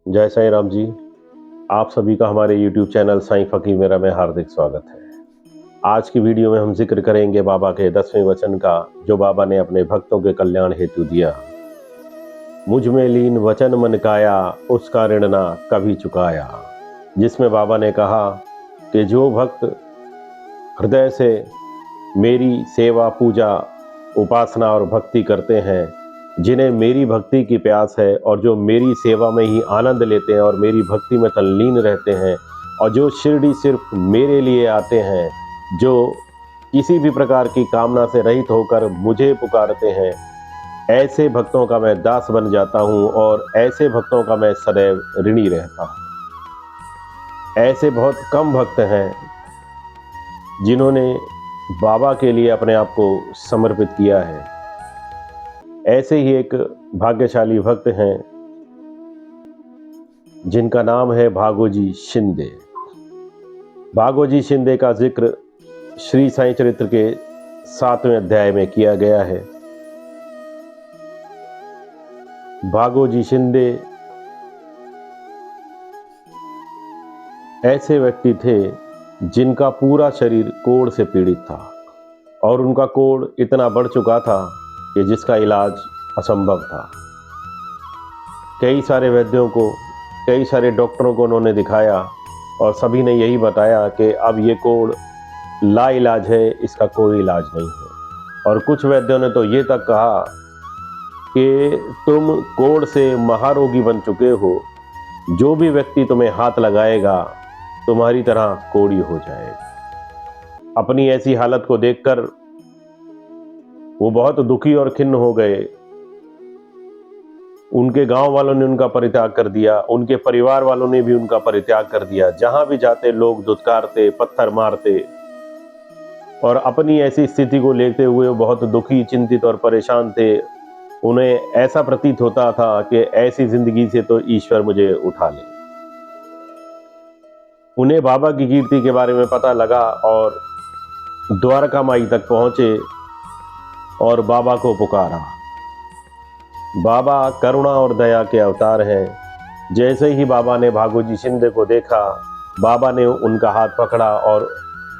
जय साईं राम जी। आप सभी का हमारे YouTube चैनल साईं फ़कीर मेरा में हार्दिक स्वागत है। आज की वीडियो में हम ज़िक्र करेंगे बाबा के 10वें वचन का, जो बाबा ने अपने भक्तों के कल्याण हेतु दिया। मुझ में लीन वचन मन काया, उसका ऋण ना कभी चुकाया। जिसमें बाबा ने कहा कि जो भक्त हृदय से मेरी सेवा, पूजा, उपासना और भक्ति करते हैं, जिन्हें मेरी भक्ति की प्यास है और जो मेरी सेवा में ही आनंद लेते हैं और मेरी भक्ति में तल्लीन रहते हैं, और जो शिरडी सिर्फ मेरे लिए आते हैं, जो किसी भी प्रकार की कामना से रहित होकर मुझे पुकारते हैं, ऐसे भक्तों का मैं दास बन जाता हूँ और ऐसे भक्तों का मैं सदैव ऋणी रहता हूँ। ऐसे बहुत कम भक्त हैं जिन्होंने बाबा के लिए अपने आप को समर्पित किया है। ऐसे ही एक भाग्यशाली भक्त हैं जिनका नाम है भागोजी शिंदे। भागोजी शिंदे का जिक्र श्री साईं चरित्र के 7वें अध्याय में किया गया है। भागोजी शिंदे ऐसे व्यक्ति थे जिनका पूरा शरीर कोढ़ से पीड़ित था और उनका कोढ़ इतना बढ़ चुका था कि जिसका इलाज असंभव था। कई सारे वैद्यों को, कई सारे डॉक्टरों को उन्होंने दिखाया और सभी ने यही बताया कि अब ये कोढ़ लाइलाज है, इसका कोई इलाज नहीं है। और कुछ वैद्यों ने तो ये तक कहा कि तुम कोढ़ से महारोगी बन चुके हो, जो भी व्यक्ति तुम्हें हाथ लगाएगा तुम्हारी तरह कोढ़ी हो जाएगा। अपनी ऐसी हालत को देखकर वो बहुत दुखी और खिन्न हो गए। उनके गांव वालों ने उनका परित्याग कर दिया, उनके परिवार वालों ने भी उनका परित्याग कर दिया। जहां भी जाते लोग धुतकारते, पत्थर मारते, और अपनी ऐसी स्थिति को लेते हुए वो बहुत दुखी, चिंतित और परेशान थे। उन्हें ऐसा प्रतीत होता था कि ऐसी जिंदगी से तो ईश्वर मुझे उठा ले। उन्हें बाबा की कीर्ति के बारे में पता लगा और द्वारका माई तक पहुंचे और बाबा को पुकारा। बाबा करुणा और दया के अवतार हैं। जैसे ही बाबा ने भागोजी शिंदे को देखा, बाबा ने उनका हाथ पकड़ा और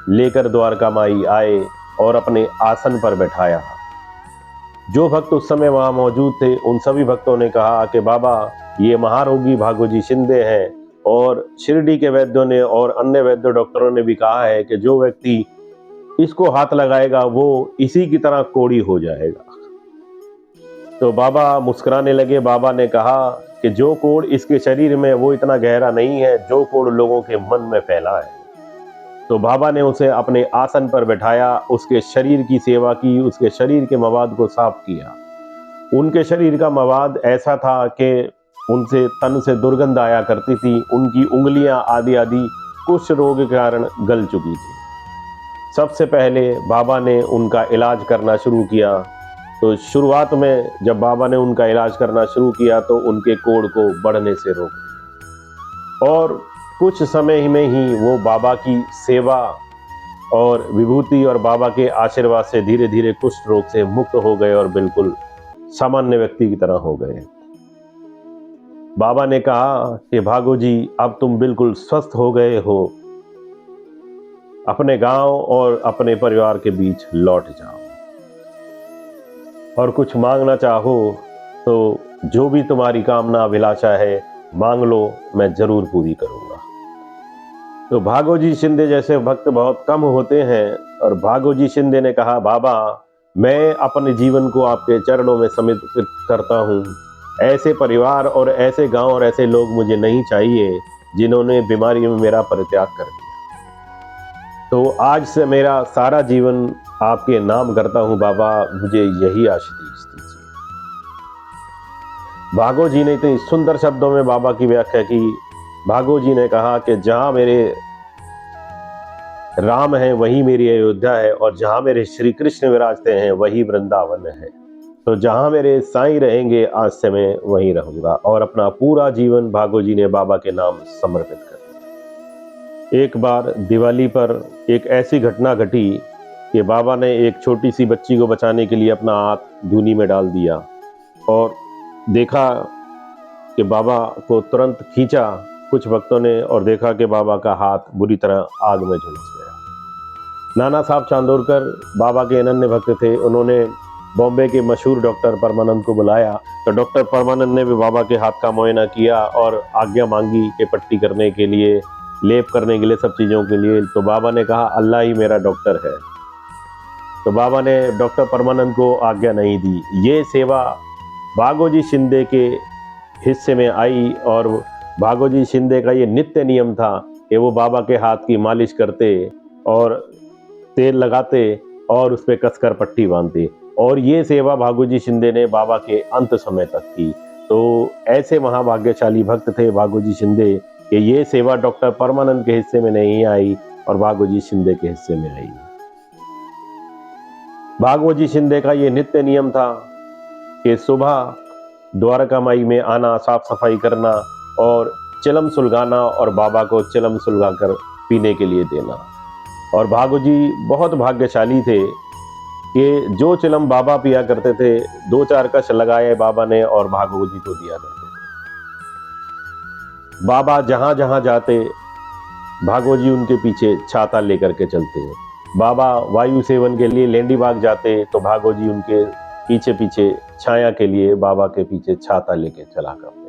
लेकर द्वारका माई आए और अपने आसन पर बैठाया। जो भक्त उस समय वहां मौजूद थे, उन सभी भक्तों ने कहा कि बाबा, ये महारोगी भागोजी शिंदे हैं। और शिरडी के वैद्यों ने और अन्य वैद्य डॉक्टरों ने भी कहा है कि जो व्यक्ति इसको हाथ लगाएगा वो इसी की तरह कोढ़ी हो जाएगा। तो बाबा मुस्कुराने लगे। बाबा ने कहा कि जो कोढ़ इसके शरीर में वो इतना गहरा नहीं है, जो कोढ़ लोगों के मन में फैला है। तो बाबा ने उसे अपने आसन पर बैठाया, उसके शरीर की सेवा की, उसके शरीर के मवाद को साफ किया। उनके शरीर का मवाद ऐसा था कि उनसे तन से दुर्गंध आया करती थी। उनकी उंगलियां आदि आदि कुष्ठ रोग के कारण गल चुकी थी। सबसे पहले बाबा ने उनका इलाज करना शुरू किया। तो शुरुआत में जब बाबा ने उनका इलाज करना शुरू किया तो उनके कोढ़ को बढ़ने से रोक दिया और कुछ समय में ही वो बाबा की सेवा और विभूति और बाबा के आशीर्वाद से धीरे धीरे कुष्ठ रोग से मुक्त हो गए और बिल्कुल सामान्य व्यक्ति की तरह हो गए। बाबा ने कहा कि भागोजी, अब तुम बिल्कुल स्वस्थ हो गए हो, अपने गांव और अपने परिवार के बीच लौट जाओ और कुछ मांगना चाहो तो जो भी तुम्हारी कामना अभिलाषा है मांग लो, मैं जरूर पूरी करूंगा। तो भागोजी शिंदे जैसे भक्त बहुत कम होते हैं और भागोजी शिंदे ने कहा, बाबा, मैं अपने जीवन को आपके चरणों में समर्पित करता हूँ। ऐसे परिवार और ऐसे गांव और ऐसे लोग मुझे नहीं चाहिए जिन्होंने बीमारी में मेरा परित्याग कर दिया। तो आज से मेरा सारा जीवन आपके नाम करता हूं बाबा, मुझे यही आशीष दीजिए। भागोजी ने इतनी सुंदर शब्दों में बाबा की व्याख्या की। भागोजी ने कहा कि जहां मेरे राम है वही मेरी अयोध्या है और जहां मेरे श्री कृष्ण विराजते हैं वही वृंदावन है। तो जहां मेरे साईं रहेंगे आज से मैं वहीं रहूंगा। और अपना पूरा जीवन भागोजी ने बाबा के नाम समर्पित कर दिया। एक बार दिवाली पर एक ऐसी घटना घटी कि बाबा ने एक छोटी सी बच्ची को बचाने के लिए अपना हाथ धूनी में डाल दिया और देखा कि बाबा को तुरंत खींचा कुछ भक्तों ने और देखा कि बाबा का हाथ बुरी तरह आग में झुलस गया। नाना साहब चांदोरकर बाबा के अनन्य भक्त थे। उन्होंने बॉम्बे के मशहूर डॉक्टर परमानंद को बुलाया, तो डॉक्टर परमानंद ने भी बाबा के हाथ का मुआयना किया और आज्ञा मांगी कि पट्टी करने के लिए, लेप करने के लिए, सब चीज़ों के लिए। तो बाबा ने कहा अल्लाह ही मेरा डॉक्टर है। तो बाबा ने डॉक्टर परमानंद को आज्ञा नहीं दी। ये सेवा भागोजी शिंदे के हिस्से में आई और भागोजी शिंदे का ये नित्य नियम था कि वो बाबा के हाथ की मालिश करते और तेल लगाते और उस पर कसकर पट्टी बांधते। और ये सेवा भागोजी शिंदे ने बाबा के अंत समय तक की। तो ऐसे महाभाग्यशाली भक्त थे भागोजी शिंदे कि ये सेवा डॉक्टर परमानंद के हिस्से में नहीं आई और भागोजी शिंदे के हिस्से में आई। भागोजी शिंदे का ये नित्य नियम था कि सुबह द्वारका माई में आना, साफ सफाई करना और चिलम सुलगाना और बाबा को चिलम सुलगाकर पीने के लिए देना। और भागोजी बहुत भाग्यशाली थे कि जो चिलम बाबा पिया करते थे, 2-4 कश लगाए बाबा ने और भागोजी को दिया करते थे। बाबा जहां जहां जाते भागोजी उनके पीछे छाता लेकर के चलते। बाबा वायु सेवन के लिए लेंडीबाग जाते तो भागोजी उनके पीछे पीछे छाया के लिए बाबा के पीछे छाता लेके चला करते।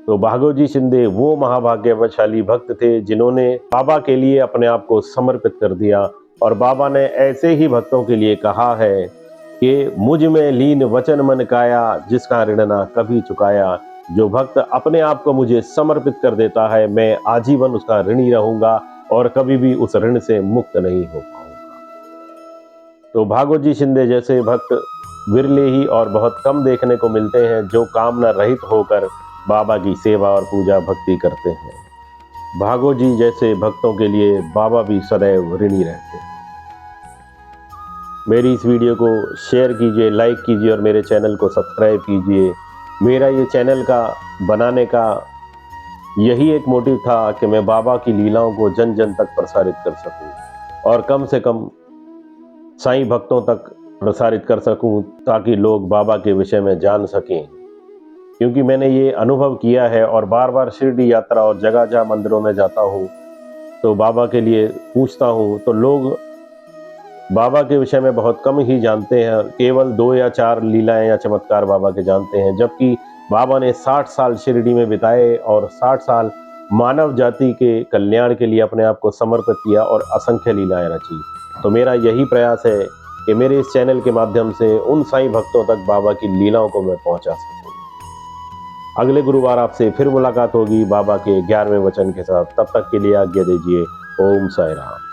तो भागोजी शिंदे वो महाभाग्यशाली भक्त थे जिन्होंने बाबा के लिए अपने आप को समर्पित कर दिया। और बाबा ने ऐसे ही भक्तों के लिए कहा है कि मुझ में लीन वचन मन काया, जिसका ऋण ना कभी चुकाया। जो भक्त अपने आप को मुझे समर्पित कर देता है, मैं आजीवन उसका ऋणी रहूंगा और कभी भी उस ऋण से मुक्त नहीं हो पाऊंगा। तो भागोजी शिंदे जैसे भक्त विरले ही और बहुत कम देखने को मिलते हैं जो कामना रहित होकर बाबा की सेवा और पूजा भक्ति करते हैं। भागोजी जैसे भक्तों के लिए बाबा भी सदैव ऋणी रहते हैं। मेरी इस वीडियो को शेयर कीजिए, लाइक कीजिए और मेरे चैनल को सब्सक्राइब कीजिए। मेरा ये चैनल का बनाने का यही एक मोटिव था कि मैं बाबा की लीलाओं को जन जन तक प्रसारित कर सकूं और कम से कम साईं भक्तों तक प्रसारित कर सकूं ताकि लोग बाबा के विषय में जान सकें। क्योंकि मैंने ये अनुभव किया है और बार बार शिरडी यात्रा और जगह जगह मंदिरों में जाता हूँ तो बाबा के लिए पूछता हूँ तो लोग बाबा के विषय में बहुत कम ही जानते हैं। केवल 2 या 4 लीलाएं या चमत्कार बाबा के जानते हैं, जबकि बाबा ने 60 साल शिरडी में बिताए और 60 साल मानव जाति के कल्याण के लिए अपने आप को समर्पित किया और असंख्य लीलाएं रची। तो मेरा यही प्रयास है कि मेरे इस चैनल के माध्यम से उन साईं भक्तों तक बाबा की लीलाओं को मैं पहुंचा सकूं। अगले गुरुवार आपसे फिर मुलाकात होगी बाबा के 11वें वचन के साथ। तब तक के लिए आज्ञा दीजिए। ओम साईं राम।